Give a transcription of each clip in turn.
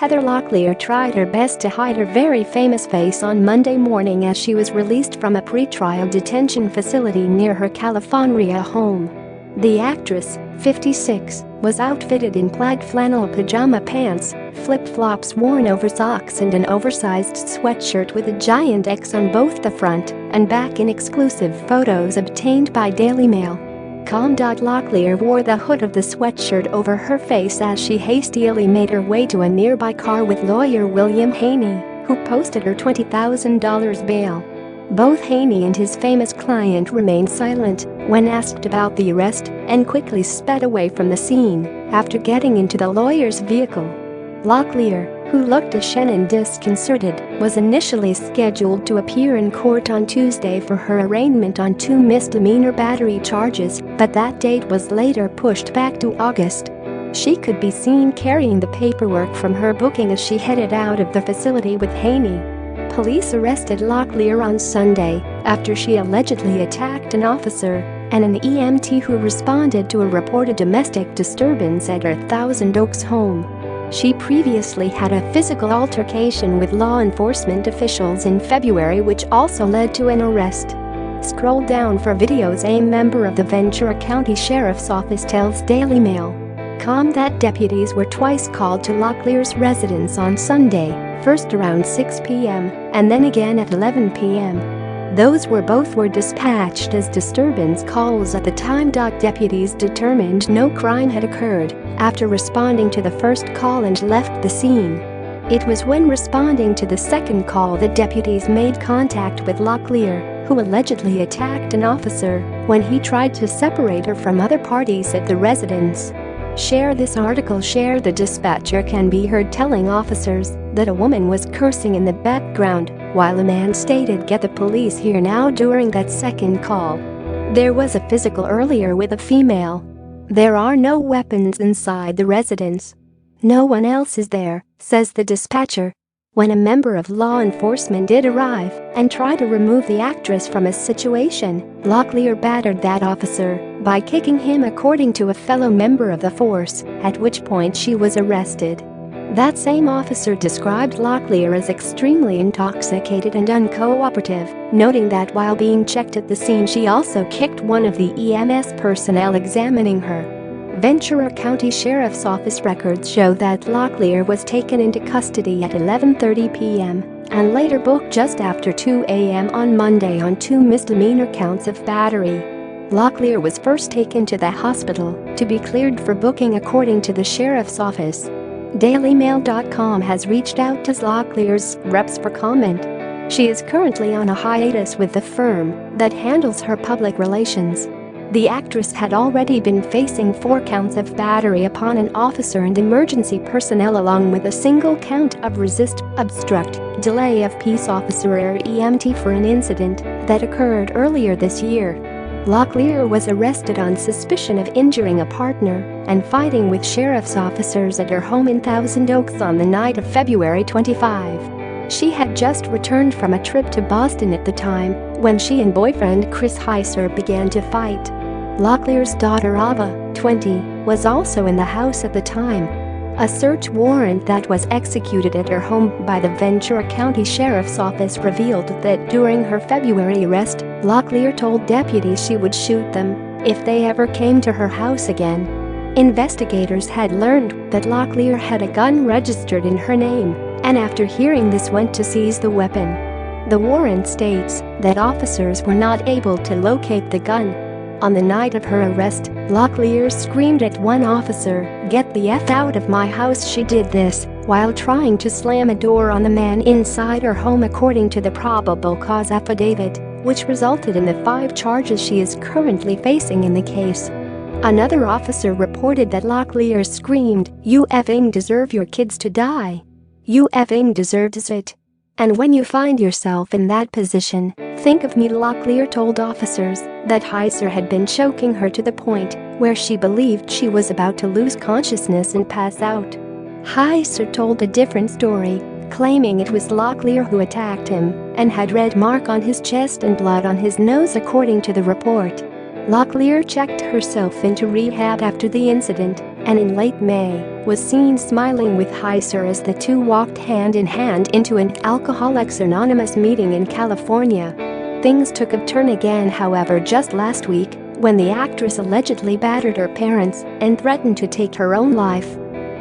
Heather Locklear tried her best to hide her very famous face on Monday morning as she was released from a pretrial detention facility near her California home. The actress, 56, was outfitted in plaid flannel pajama pants, flip-flops worn over socks and an oversized sweatshirt with a giant X on both the front and back in exclusive photos obtained by Daily Mail. Locklear wore the hood of the sweatshirt over her face as she hastily made her way to a nearby car with lawyer William Haney, who posted her $20,000 bail. Both Haney and his famous client remained silent when asked about the arrest and quickly sped away from the scene after getting into the lawyer's vehicle. Locklear, who looked ashen and disconcerted, was initially scheduled to appear in court on Tuesday for her arraignment on 2 misdemeanor battery charges, but that date was later pushed back to August. She could be seen carrying the paperwork from her booking as she headed out of the facility with Haney. Police arrested Locklear on Sunday after she allegedly attacked an officer and an EMT who responded to a reported domestic disturbance at her Thousand Oaks home. She previously had a physical altercation with law enforcement officials in February, which also led to an arrest. Scroll down for videos. A member of the Ventura County Sheriff's Office tells Daily Mail. That deputies were twice called to Locklear's residence on Sunday, first around 6 p.m. and then again at 11 p.m. Both were dispatched as disturbance calls at the time. Deputies determined no crime had occurred after responding to the first call and left the scene. It was when responding to the second call that deputies made contact with Locklear, who allegedly attacked an officer when he tried to separate her from other parties at the residence. Share this article. The dispatcher can be heard telling officers that a woman was cursing in the background while a man stated, "Get the police here now." During that second call, there was a physical earlier with a female. There are no weapons inside the residence. No one else is there, says the dispatcher. When a member of law enforcement did arrive and try to remove the actress from a situation, Locklear battered that officer by kicking him, according to a fellow member of the force, at which point she was arrested. That same officer described Locklear as extremely intoxicated and uncooperative, noting that while being checked at the scene she also kicked one of the EMS personnel examining her. Ventura County Sheriff's Office records show that Locklear was taken into custody at 11:30 p.m. and later booked just after 2 a.m. on Monday on 2 misdemeanor counts of battery. Locklear was first taken to the hospital to be cleared for booking, according to the sheriff's office. DailyMail.com has reached out to Locklear's reps for comment. She is currently on a hiatus with the firm that handles her public relations. The actress had already been facing 4 counts of battery upon an officer and emergency personnel, along with a single count of resist, obstruct, delay of peace officer or EMT for an incident that occurred earlier this year. Locklear was arrested on suspicion of injuring a partner and fighting with sheriff's officers at her home in Thousand Oaks on the night of February 25. She had just returned from a trip to Boston at the time when she and boyfriend Chris Heiser began to fight. Locklear's daughter Ava, 20, was also in the house at the time. A search warrant that was executed at her home by the Ventura County Sheriff's Office revealed that during her February arrest, Locklear told deputies she would shoot them if they ever came to her house again. Investigators had learned that Locklear had a gun registered in her name, and after hearing this went to seize the weapon. The warrant states that officers were not able to locate the gun. On the night of her arrest, Locklear screamed at one officer, "Get the F out of my house." She did this while trying to slam a door on the man inside her home, according to the probable cause affidavit, which resulted in the 5 charges she is currently facing in the case. Another officer reported that Locklear screamed, "You effing deserve your kids to die. You effing deserves it. And when you find yourself in that position, think of me." Locklear told officers that Heiser had been choking her to the point where she believed she was about to lose consciousness and pass out. Heiser told a different story, claiming it was Locklear who attacked him and had red mark on his chest and blood on his nose, according to the report. Locklear checked herself into rehab after the incident, and in late May, was seen smiling with Heiser as the two walked hand in hand into an Alcoholics Anonymous meeting in California. Things took a turn again, however, just last week, when the actress allegedly battered her parents and threatened to take her own life.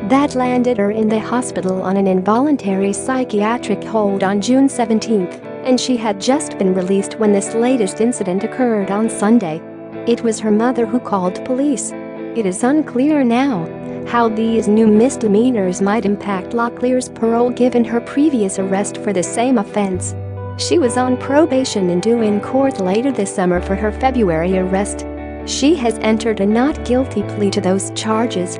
That landed her in the hospital on an involuntary psychiatric hold on June 17, and she had just been released when this latest incident occurred on Sunday. It was her mother who called police. It is unclear now how these new misdemeanors might impact Locklear's parole given her previous arrest for the same offense. She was on probation and due in court later this summer for her February arrest. She has entered a not guilty plea to those charges